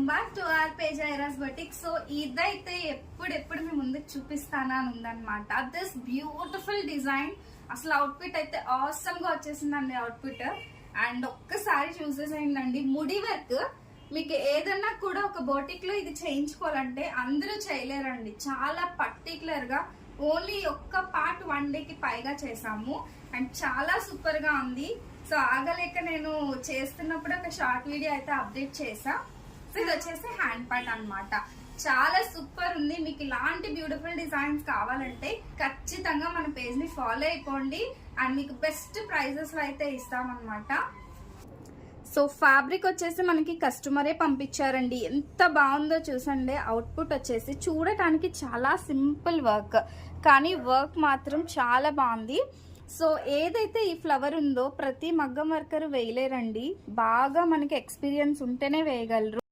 Back to our page ఐరాస్ boutique. So ఇదైతే ఎప్పుడెప్పుడు మీ ముందుకు చూపిస్తానా అని ఉందన్నమాట. దిస్ బ్యూటిఫుల్ డిజైన్, అసలు అవుట్ఫిట్ అయితే ఆసమ్ గా వచ్చేసిందండి అవుట్ఫిట్. అండ్ ఒక్కసారి చూసేసేయండి, ముడి వర్క్ మీకు ఏదన్నా కూడా ఒక బొటిక్ లో ఇది చేయించుకోవాలంటే అందరూ చేయలేరండి. చాలా పర్టికులర్ గా ఓన్లీ ఒక్క పార్ట్ 1 డేకి పైగా చేసాము అండ్ చాలా సూపర్ గా ఉంది. సో ఆగలేక నేను చేస్తున్నప్పుడు ఒక షార్ట్ వీడియో అయితే అప్డేట్ చేసా. సో ఇది వచ్చేసి హ్యాండ్ పార్ట్ అన్నమాట. చాలా సూపర్ ఉంది. మీకు ఇలాంటి బ్యూటిఫుల్ డిజైన్స్ కావాలంటే ఖచ్చితంగా మన పేజ్ ని ఫాలో అయిపోండి అండ్ మీకు బెస్ట్ ప్రైజెస్ లో అయితే ఇస్తామన్నమాట. సో ఫ్యాబ్రిక్ వచ్చేసి మనకి కస్టమరే పంపించారండి. ఎంత బాగుందో చూసండి. అవుట్పుట్ వచ్చేసి చూడటానికి చాలా సింపుల్ వర్క్, కానీ వర్క్ మాత్రం చాలా బాగుంది. సో ఏదైతే ఈ ఫ్లవర్ ఉందో ప్రతి మగ్గం వర్కర్ వేయలేరండి, బాగా మనకి ఎక్స్పీరియన్స్ ఉంటేనే వేయగలరు.